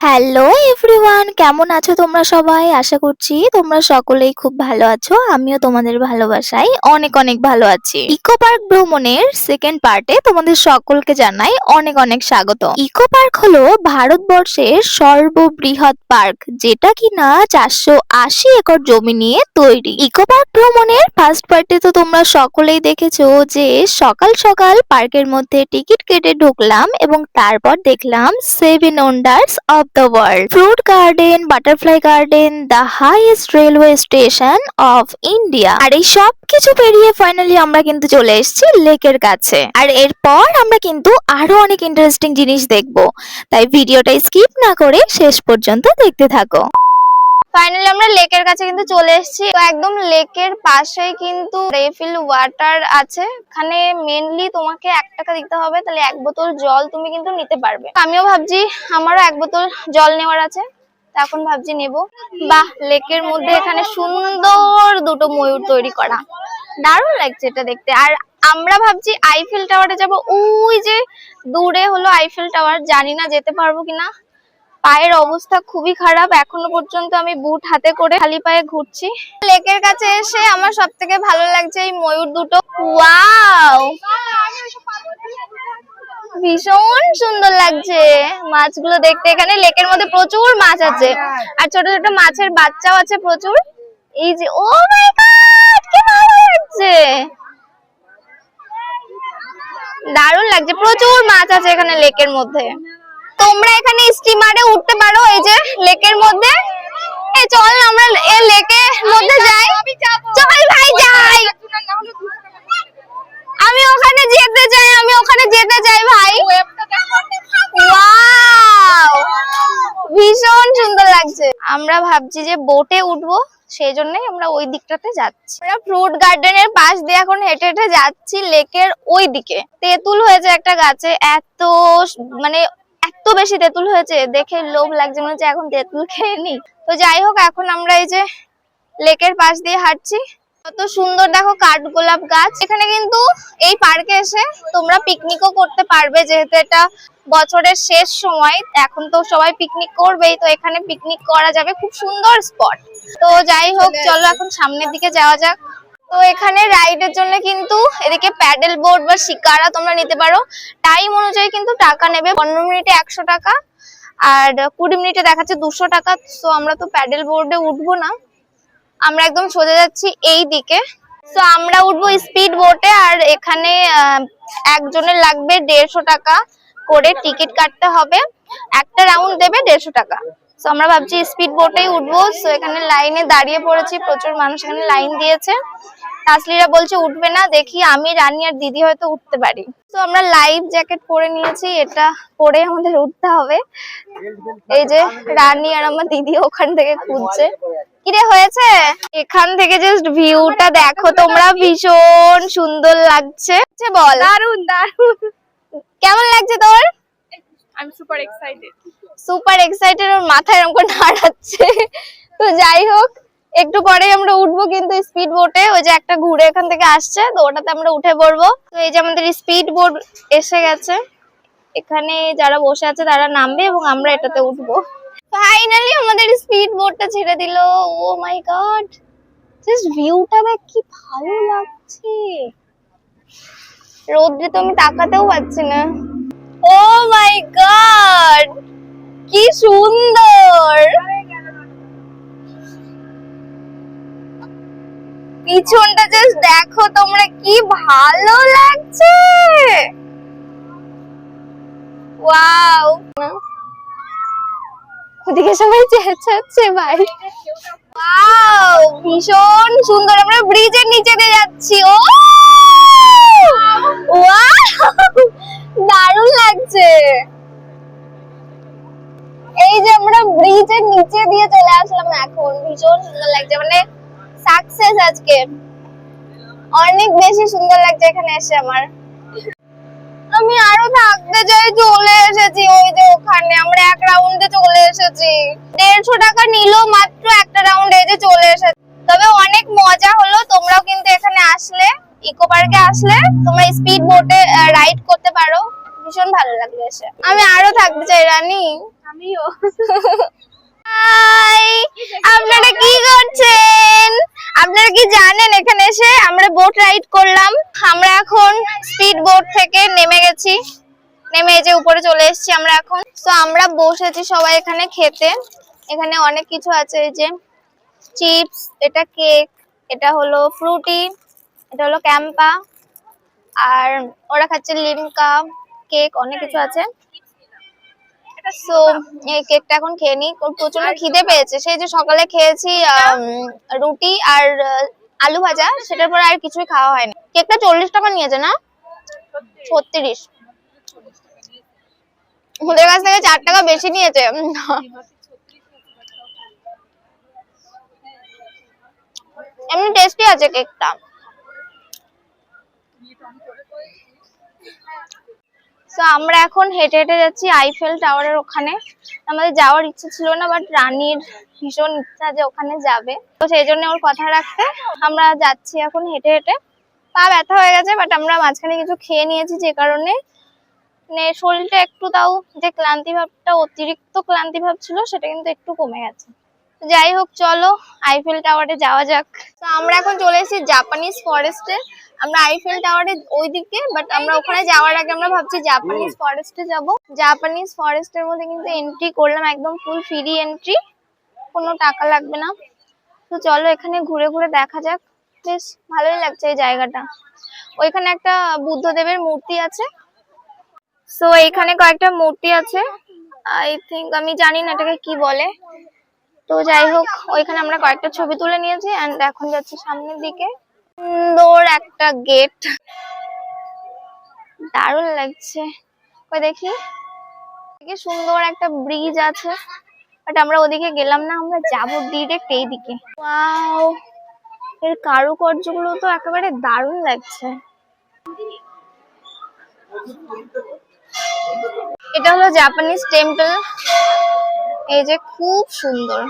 Hello everyone, কেমন আছো তোমরা সবাই? আশা করছি তোমরা সকলেই খুব ভালো আছো। আমিও তোমাদের ভালোবাসায় অনেক অনেক ভালো আছি। ইকো পার্ক ভ্রমণের সেকেন্ড পার্টে তোমাদের সকলকে জানাই অনেক অনেক স্বাগত। ইকো পার্ক হলো ভারতবর্ষের সর্ববৃহৎ পার্ক, যেটা কিনা 480 একর জমি নিয়ে তৈরি। ইকো পার্ক ভ্রমণের ফার্স্ট পার্টে তো তোমরা সকলেই দেখেছো যে সকাল সকাল পার্কের মধ্যে টিকিট কেটে ঢুকলাম এবং তারপর দেখলাম 7 wonders of the world, fruit garden, butterfly garden, the highest railway station of India। আর এই সব কিছু পেরিয়ে ফাইনালি আমরা কিন্তু চলে এসেছি লেকের কাছে। আর এরপর আমরা কিন্তু আরো অনেক ইন্টারেস্টিং জিনিস দেখবো, তাই ভিডিওটা স্কিপ না করে শেষ পর্যন্ত দেখতে থাকো। ফাইনালি আমরা লেকের কাছে কিন্তু চলে এসেছি। তো একদম লেকের পাশেই কিন্তু রিফিল ওয়াটার আছে। এখানে মেনলি তোমাকে 1 টাকা দিতে হবে, তাহলে 1 বোতল জল তুমি কিন্তু নিতে পারবে। আমিও ভাবছি আমারও 1 বোতল জল নেওয়ার আছে, এখন ভাবছি নেব। বাহ, লেকের মধ্যে এখানে সুন্দর দুটো ময়ূর তৈরি করা, দারুণ লাগছে এটা দেখতে। আর আমরা ভাবছি আইফেল টাওয়ারে যাব। ওই যে দূরে হলো আইফেল টাওয়ার, জানি না যেতে পারবো কিনা। পায়ের অবস্থা খুবই খারাপ, এখনো পর্যন্ত আমি বুট হাতে করে খালি পায়ে ঘুরছি। লেকের কাছে এসে আমার সব থেকে ভালো লাগছে এই ময়ূর দুটো। ওয়াও, ভীষণ সুন্দর লাগছে মাছগুলো দেখতে। এখানে লেকের মধ্যে প্রচুর মাছ আছে, আর ছোট ছোট মাছের বাচ্চাও আছে প্রচুর। এই যে ও মাই গড, কি ভালো লাগছে, দারুণ লাগছে। প্রচুর মাছ আছে এখানে লেকের মধ্যে। তোমরা এখানে স্টিমারে উঠতে পারো এই যে লেকের মধ্যে। এই চল না আমরা এই লেকের মধ্যে যাই। চল ভাই যাই, আমি ওখানে যেতে চাই, আমি ওখানে যেতে চাই ভাই। ওয়াও, ভীষণ সুন্দর লাগছে। আমরা ভাবছি যে বোটে উঠবো, সেই জন্যই আমরা ওই দিকটাতে যাচ্ছি। আমরা ফ্রুট গার্ডেনের পাশ দিয়ে এখন হেঁটে হেঁটে যাচ্ছি লেকের ওই দিকে। তেঁতুল হয়েছে একটা গাছে, মানে এত বেশি তেঁতুল হয়েছে, দেখে লোভ লাগছে, মনে হচ্ছে এখন তেঁতুল খেয়ে নি। তো যাই হোক, এখন আমরা এই যে লেকের পাশ দিয়ে হাঁটছি। কত সুন্দর দেখো কাঠগোলাপ গাছ। এখানে কিন্তু এই পার্কে এসে তোমরা পিকনিকও করতে পারবে, যেহেতু এটা বছরের শেষ সময়, এখন তো সবাই পিকনিক করবেই, তো এখানে পিকনিক করা যাবে। খুব সুন্দর স্পট। তো যাই হোক, চলো এখন সামনের দিকে যাওয়া যাক। তো এখানে রাইডের জন্য কিন্তু এদিকে প্যাডেল বোর্ড বা শিকারা তোমরা নিতে পারো। টাইম অনুযায়ী কিন্তু টাকা নেবে। 15 মিনিটে 100 টাকা, আর 20 মিনিটে দেখাচ্ছে 200 টাকা। তো আমরা তো প্যাডেল বোর্ডে উঠবো না, আমরা একদম সোজা যাচ্ছি এই দিকে। তো আমরা উঠবো স্পিড বোটে, আর এখানে একজনের লাগবে 150 টাকা করে টিকিট কাটতে হবে। একটা রাউন্ড দেবে 150 টাকা। তো আমরা ভাবছি স্পিড বোটেই উঠবো। তো এখানে লাইনে দাঁড়িয়ে পড়েছি, প্রচুর মানুষ এখানে লাইন দিয়েছে। তাসলিরা বলছে উঠবে না, দেখি আমি, রানী আর দিদি হয়তো উঠতে পারি। তো আমরা লাইফ জ্যাকেট পরে নিয়েছি, এটা পরে আমাদের উঠতে হবে। এই যে রানী আর আমার দিদি ওখান থেকে খুঁজছে। কিরে হয়েছে? এখান থেকে জাস্ট ভিউটা দেখো তোমরা, ভীষণ সুন্দর লাগছে। বল, দারুন দারুন, কেমন লাগছে তোর? আমি সুপার এক্সাইটেড। সুপার এক্সাইটেড, ওর মাথায় এরকম করে নাড়াচ্ছে। তো যাই হোক, একটু পরে আমরা উঠবো কিন্তু স্পিড বোটে। ওই যে একটা ঘুরে এখান থেকে আসছে, তো ওটাতে আমরা উঠে পড়বো। তো এই যে আমাদের স্পিড বোট এসে গেছে, এখানে যারা বসে আছে তারা নামবে এবং আমরা এটাতে উঠবো। ফাইনালি আমাদের স্পিড বোটটা ছেড়ে দিল। ও মাই গড, জাস্ট ভিউটা দেখ, কি ভালো লাগছে। রোদ্রে তো আমি তাকাতেও পাচ্ছি না। ও মাই গড, কি সুন্দর। পিছনটা জাস্ট দেখো তোমরা, কি ভালো লাগছে। ওয়াও, ওদিকে সবাই চেঁচাচ্ছে ভাই। ওয়াও, ভীষণ সুন্দর। আমরা ব্রিজের নিচে দিয়ে যাচ্ছি। ও ওয়াও, দারুণ লাগছে। এই যে আমরা ব্রিজের নিচে দিয়ে চলে আসলাম এখন, ভীষণ সুন্দর লাগছে। মানে সাকসেস আজকে, অনেক বেশি সুন্দর লাগছে এখানে এসে আমার। আমি আরো থাকতে চাই, চলে এসেছি ওই যে ওখানে। আমরা 1 রাউন্ডে চলে এসেছি, 150 টাকা নিল মাত্র একটা রাউন্ডে, এই যে চলে এসেছি। তবে অনেক মজা হলো। তোমরাও কিন্তু এখানে আসলে, ইকো পার্কে আসলে তোমরা স্পিড বোটে রাইড করতে পারো, ভীষণ ভালো লাগলো এসে। আমি আরো থাকতে চাই রানী। আমিও হাই, আপনারা কি করছেন? আপনারা কি জানেন এখানে এসে আমরা বোট রাইড করলাম। আমরা এখন স্পিড বোট থেকে নেমে গেছি, নেমে এই যে উপরে চলে এসেছি আমরা এখন। তো আমরা বসেছি সবাই এখানে খেতে। এখানে অনেক কিছু আছে, এই যে চিপস, এটা কেক, এটা হলো ফ্রুটি, এটা হলো ক্যাম্পা, আর ওরা খাচ্ছে লিমকা, কেক, অনেক কিছু আছে। সো এই কেকটা এখন খেয়ে নি, প্রচন্ড খিদে পেয়েছে। সেই যে সকালে খেয়েছি রুটি আর আলু ভাজা, সেটার পর আর কিছুই খাওয়া হয়নি। কেকটা 40 টাকা নিয়েছে না? 36। ওদের কাছ থেকে 4 টাকা বেশি নিয়েছে। এমনি টেস্টি আছে কেকটা। তো আমরা এখন হেঁটে হেঁটে যাচ্ছি আইফেল টাওয়ারের ওখানে। আমাদের যাওয়ার ইচ্ছা ছিল না, বাট রানীর ভীষণ ইচ্ছা যে ওখানে যাবে, তো সেই জন্য ওর কথা রাখতে আমরা যাচ্ছি এখন হেঁটে হেঁটে। পা ব্যথা হয়ে গেছে, বাট আমরা মাঝখানে কিছু খেয়ে নিয়েছি, যে কারণে মানে শরীরটা একটু, তাও যে ক্লান্তি ভাবটা, অতিরিক্ত ক্লান্তি ভাব ছিল, সেটা কিন্তু একটু কমে গেছে। যাই হোক, চলো আইফেল টাওয়ারে যাওয়া যাক। তো আমরা এখন চলে এসেছি জাপানিজ ফরেস্টে। আমরা আইফেল টাওয়ারের ওইদিকে, বাট আমরা ওখানে যাওয়ার আগে আমরা ভাবছি জাপানিজ ফরেস্টে যাব। জাপানিজ ফরেস্টের মধ্যে কিন্তু এন্ট্রি করলাম, একদম ফুল ফ্রি এন্ট্রি, কোনো টাকা লাগবে না। তো চলো এখানে ঘুরে ঘুরে দেখা যাক, বেশ ভালোই লাগছে এই জায়গাটা। ওইখানে একটা বুদ্ধদেবের মূর্তি আছে। সো এখানে কয়েকটা মূর্তি আছে, আই থিঙ্ক, আমি জানি না এটাকে কি বলে। তো যাই হোক, ওইখানে আমরা কয়েকটা ছবি তুলে নিয়েছি, এন্ড এখন যাচ্ছি সামনের দিকে। সুন্দর একটা গেট, দারুণ লাগছে। ওই দেখি, কি সুন্দর একটা ব্রিজ আছে, বাট আমরা ওদিকে গেলাম না, আমরা যাবো ডিরেক্ট এইদিকে। ওয়াও, এর কারুকার্যগুলো তো একেবারে দারুণ লাগছে। এটা হলো জাপানিজ টেম্পল, এই যে খুব সুন্দর।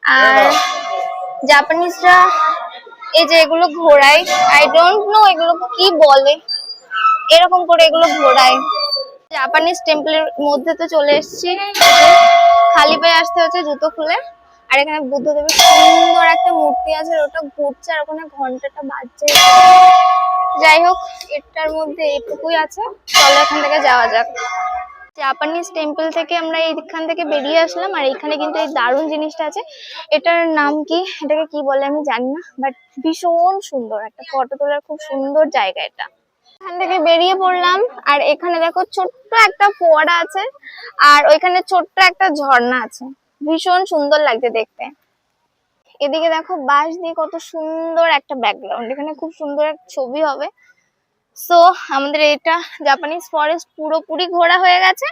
আর জাপানিজরা এই যে এগুলো ঘোরায়, আই ডোন্ট নো এগুলো কি বলে, এরকম করে এগুলো ঘোরায়। জাপানিজ টেম্পলের মধ্যে তো চলে এসেছি, খালি পায়ে আসতে হচ্ছে জুতো খুলে। আর এখানে বুদ্ধদেবের সুন্দর একটা মূর্তি আছে, ওটা ঘুরছে আর ওখানে ঘন্টাটা বাজছে। যাই হোক, এটার মধ্যে এটুকুই আছে, চলো এখান থেকে যাওয়া যাক। জাপানিজ টেম্পল থেকে আমরা এইখান থেকে বেরিয়ে আসলাম, আর এখানে কিন্তু এই দারুণ জিনিসটা আছে, এটার নাম কি, এটাকে কি বলে আমি জানি না, বাট ভীষণ সুন্দর, একটা ফটো তোলার খুব সুন্দর জায়গা এটা। এখান থেকে বেরিয়ে পড়লাম, আর এখানে দেখো ছোট্ট একটা ফোয়ারা আছে, আর ওইখানে ছোট্ট একটা ঝর্ণা আছে, ভীষণ সুন্দর লাগছে দেখতে। এদিকে দেখো বাঁশ দিয়ে কত সুন্দর একটা ব্যাকগ্রাউন্ড, এখানে খুব সুন্দর একটা ছবি হবে। সো আমাদের এটা জাপানিজ ফরেস্ট পুরোপুরি ঘোরা হয়ে গেছে।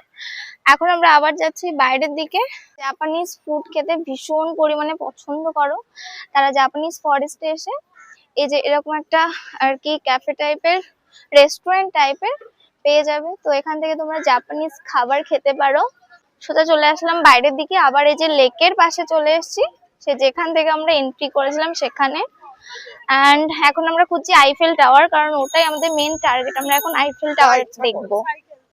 এখন আমরা আবার যাচ্ছি বাইরের দিকে। জাপানিজ ফুড খেতে ভীষণ পরিমাণে পছন্দ করো তারা জাপানিজ ফরেস্টে এসে এই যে এরকম একটা আর কি ক্যাফে টাইপের, রেস্টুরেন্ট টাইপের পেয়ে যাবে। তো এখান থেকে তোমরা জাপানিজ খাবার খেতে পারো। সোজা চলে আসলাম বাইরের দিকে, আবার এই যে লেকের পাশে চলে এসেছি, সে যেখান থেকে আমরা এন্ট্রি করেছিলাম সেখানে। এন্ড এখন আমরা খুঁজছি আইফেল টাওয়ার, কারণ ওটাই আমাদের মেন টার্গেট, আমরা এখন আইফেল টাওয়ার দেখবো।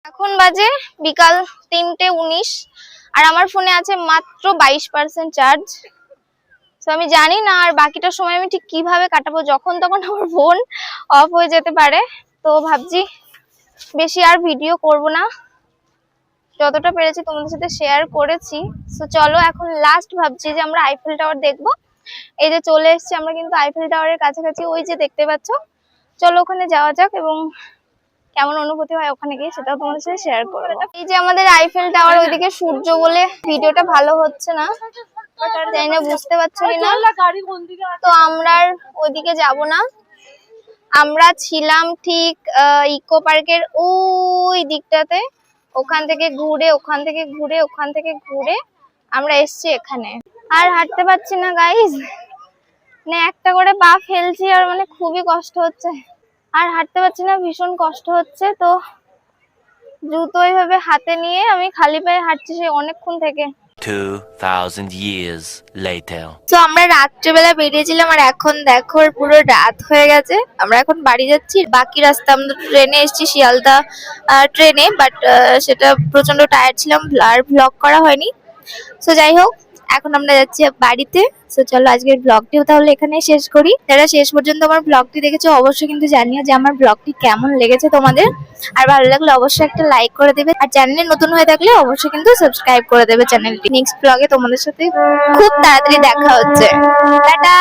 এখন বাজে বিকাল 3:19, আর আমার ফোনে আছে মাত্র 22% চার্জ। তো আমি জানি না আর বাকিটা সময় আমি ঠিক কিভাবে কাটাবো, যখন তখন আমার ফোন অফ হয়ে যেতে পারে। তো ভাবছি বেশি আর ভিডিও করব না, যতটা পেরেছি তোমাদের সাথে শেয়ার করেছি। তো চলো এখন লাস্ট ভাবছি যে আমরা আইফেল টাওয়ার দেখবো। এই যে চলে এসেছি আমরা কিন্তু আইফেল টাওয়ারের কাছাকাছি, ওই যে দেখতে পাচ্ছ। চলো ওখানে যাওয়া যাক, এবং কেমন অনুভূতি হয় ওখানে গিয়ে সেটাও তোমাদের সাথে শেয়ার করবো। এই যে আমাদের আইফেল টাওয়ার, ওইদিকে সূর্য বলে ভিডিওটা ভালো হচ্ছে না, জানি না বুঝতে পারছো কিনা। তো আমরা ওইদিকে যাব না, আমরা ছিলাম ঠিক ইকো পার্কের ওই দিকটাতে। ওখান থেকে ঘুরে আমরা এসছি এখানে। আর হাঁটতে পারছি না গাইস, মানে একটা করে পা ফেলছি আর মানে খুবই কষ্ট হচ্ছে, আর হাঁটতে পারছি না, ভীষণ কষ্ট হচ্ছে। তো জুতো এইভাবে হাতে নিয়ে আমি খালি পায়ে হাঁটছি সেই অনেকক্ষণ থেকে। 2,000 years later. তো আমরা রাত্রেবেলা বেরিয়েছিলাম আর এখন দেখো পুরো রাত হয়ে গেছে। আমরা এখন বাড়ি যাচ্ছি। বাকি রাস্তা আমরা ট্রেনে এসেছি, শিয়ালদা ট্রেনে, বাট সেটা প্রচন্ড টায়ার্ড ছিলাম আর ব্লগ করা হয়নি। তো যাই হোক, এখন আমরা যাচ্ছি বাড়িতে। তো চলো আজকের ব্লগটিও তাহলে এখানে শেষ করি। যারা শেষ পর্যন্ত আমার ব্লগটি দেখেছো অবশ্যই কিন্তু জানিও যে আমার ব্লগটি কেমন লেগেছে তোমাদের। আর ভালো লাগলে অবশ্যই একটা লাইক করে দেবে, আর চ্যানেলে নতুন হয়ে থাকলে অবশ্যই কিন্তু সাবস্ক্রাইব করে দেবে চ্যানেলটি। নেক্সট ব্লগে তোমাদের সাথে খুব তাড়াতাড়ি দেখা হচ্ছে। টাটা।